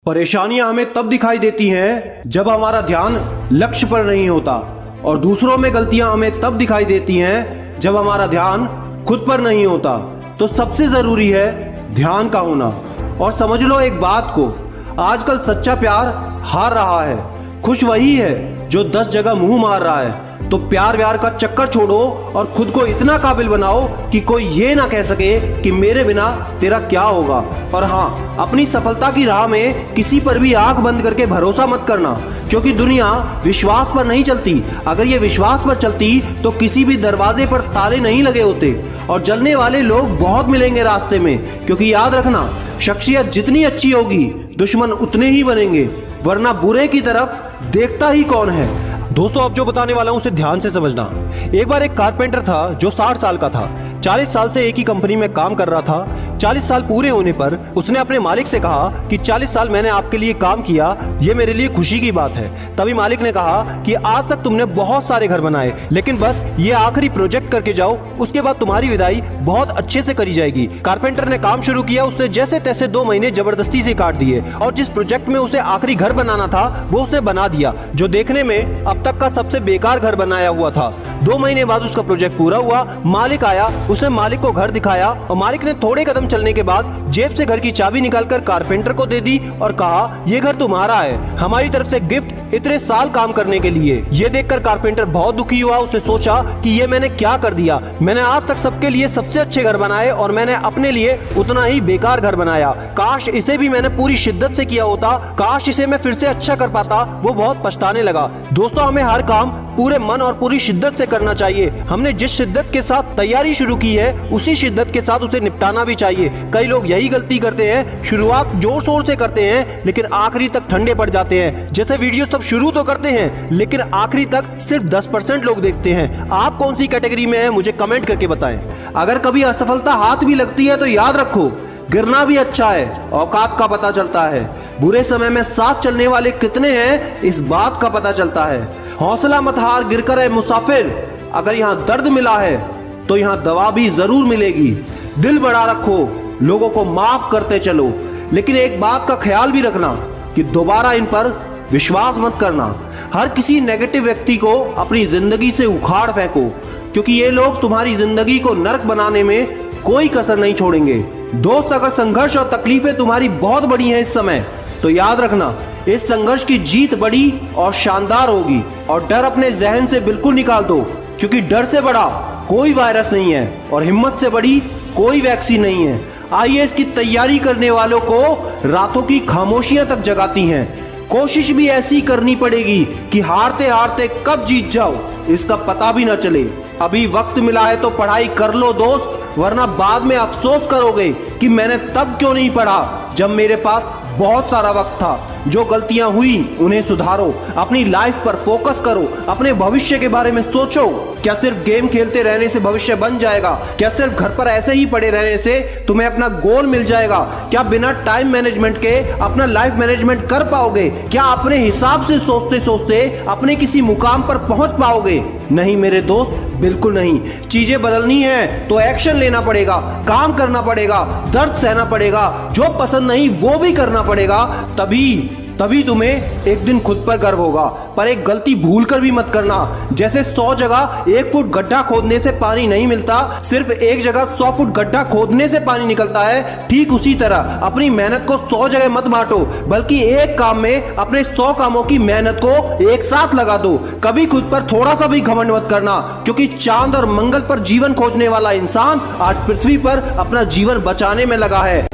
परेशानियां हमें तब दिखाई देती हैं जब हमारा ध्यान लक्ष्य पर नहीं होता, और दूसरों में गलतियां हमें तब दिखाई देती हैं जब हमारा ध्यान खुद पर नहीं होता। तो सबसे जरूरी है ध्यान का होना। और समझ लो एक बात को, आजकल सच्चा प्यार हार रहा है। खुश वही है जो 10 जगह मुंह मार रहा है। तो प्यार व्यार का चक्कर छोड़ो और खुद को इतना काबिल बनाओ कि कोई ये ना कह सके कि मेरे बिना तेरा क्या होगा। और हाँ, अपनी सफलता की राह में किसी पर भी आंख बंद करके भरोसा मत करना, क्योंकि दुनिया विश्वास पर नहीं चलती। अगर ये विश्वास पर चलती तो किसी भी दरवाजे पर ताले नहीं लगे होते। और जलने वाले लोग बहुत मिलेंगे रास्ते में, क्योंकि याद रखना, शख्सियत जितनी अच्छी होगी दुश्मन उतने ही बनेंगे, वरना बुरे की तरफ देखता ही कौन है। दोस्तों, अब जो बताने वाला हूं उसे ध्यान से समझना। एक बार एक कारपेंटर था जो 60 साल का था। 40 साल से एक ही कंपनी में काम कर रहा था। 40 साल पूरे होने पर उसने अपने मालिक से कहा कि 40 साल मैंने आपके लिए काम किया, ये मेरे लिए खुशी की बात है। तभी मालिक ने कहा कि आज तक तुमने बहुत सारे घर बनाए, लेकिन बस ये आखिरी प्रोजेक्ट करके जाओ, उसके बाद तुम्हारी विदाई बहुत अच्छे से करी जाएगी। कारपेंटर ने काम शुरू किया। उसने जैसे तैसे 2 महीने जबरदस्ती से काट दिए और जिस प्रोजेक्ट में उसे आखिरी घर बनाना था वो उसने बना दिया, जो देखने में अब तक का सबसे बेकार घर बनाया हुआ था। 2 महीने बाद उसका प्रोजेक्ट पूरा हुआ। मालिक आया, उसने मालिक को घर दिखाया और मालिक ने थोड़े कदम चलने के बाद जेब से घर की चाबी निकालकर कारपेंटर को दे दी और कहा, ये घर तुम्हारा है, हमारी तरफ से गिफ्ट इतने साल काम करने के लिए। ये देखकर कारपेंटर बहुत दुखी हुआ। उसने सोचा कि ये मैंने क्या कर दिया। मैंने आज तक सबके लिए सबसे अच्छे घर बनाए और मैंने अपने लिए उतना ही बेकार घर बनाया। काश इसे भी मैंने पूरी शिद्दत से किया होता, काश इसे मैं फिर से अच्छा कर पाता। वो बहुत पछताने लगा। दोस्तों, हमें हर काम पूरे मन और पूरी शिद्दत से करना चाहिए। हमने जिस शिद्दत के साथ तैयारी शुरू की है उसी शिद्दत के साथ उसे निपटाना भी चाहिए। कई लोग यही गलती करते हैं, शुरुआत जोर शोर से करते हैं लेकिन आखिरी तक ठंडे पड़ जाते हैं। जैसे वीडियो सब शुरू तो करते हैं लेकिन आखिरी तक सिर्फ 10% लोग देखते हैं। आप कौन सी कैटेगरी में हैं मुझे कमेंट करके बताएं। अगर कभी असफलता हाथ भी लगती है तो याद रखो, गिरना भी अच्छा है, औकात का पता चलता है। बुरे समय में साथ चलने वाले कितने हैं इस बात का पता चलता है। हौसला मत हार, गिरकर है मुसाफिर। अगर यहाँ दर्द मिला है तो यहाँ दवा भी जरूर मिलेगी। दिल बड़ा रखो, लोगों को माफ करते चलो, लेकिन एक बात का ख्याल भी रखना कि दोबारा इन पर विश्वास मत करना। हर किसी नेगेटिव व्यक्ति को अपनी जिंदगी से उखाड़ फेंको, क्योंकि ये लोग तुम्हारी जिंदगी को नरक बनाने में कोई कसर नहीं छोड़ेंगे। दोस्त, अगर संघर्ष और तकलीफें तुम्हारी बहुत बड़ी हैं इस समय, तो याद रखना इस संघर्ष की जीत बड़ी और शानदार होगी। और डर अपने जहन से बिल्कुल निकाल दो, क्योंकि डर से बड़ा कोई वायरस नहीं है और हिम्मत से बड़ी कोई वैक्सीन नहीं है। आईएएस की तैयारी करने वालों को रातों की खामोशियां तक जगाती हैं। कोशिश भी ऐसी करनी पड़ेगी कि हारते हारते कब जीत जाओ इसका पता भी ना चले। अभी वक्त मिला है तो पढ़ाई कर लो दोस्त, वरना बाद में अफसोस करोगे कि मैंने तब क्यों नहीं पढ़ा जब मेरे पास बहुत सारा वक्त था। जो गलतियां हुई उन्हें सुधारो, अपनी लाइफ पर फोकस करो, अपने भविष्य के बारे में सोचो। क्या सिर्फ गेम खेलते रहने से भविष्य बन जाएगा? क्या सिर्फ घर पर ऐसे ही पड़े रहने से तुम्हें अपना गोल मिल जाएगा? क्या बिना टाइम मैनेजमेंट के अपना लाइफ मैनेजमेंट कर पाओगे? क्या अपने हिसाब से सोचते सोचते अपने किसी मुकाम पर पहुंच पाओगे? नहीं मेरे दोस्त, बिल्कुल नहीं। चीजें बदलनी है तो एक्शन लेना पड़ेगा, काम करना पड़ेगा, दर्द सहना पड़ेगा, जो पसंद नहीं वो भी करना पड़ेगा। तभी तुम्हें एक दिन खुद पर गर्व होगा। पर एक गलती भूल कर भी मत करना। जैसे 100 जगह 1 फुट गड्ढा खोदने से पानी नहीं मिलता, सिर्फ एक जगह 100 फुट गड्ढा खोदने से पानी निकलता है, ठीक उसी तरह अपनी मेहनत को 100 जगह मत बांटो, बल्कि एक काम में अपने 100 कामों की मेहनत को एक साथ लगा दो। कभी खुद पर थोड़ा सा भी घमंड मत करना, क्योंकि चांद और मंगल पर जीवन खोजने वाला इंसान आज पृथ्वी पर अपना जीवन बचाने में लगा है।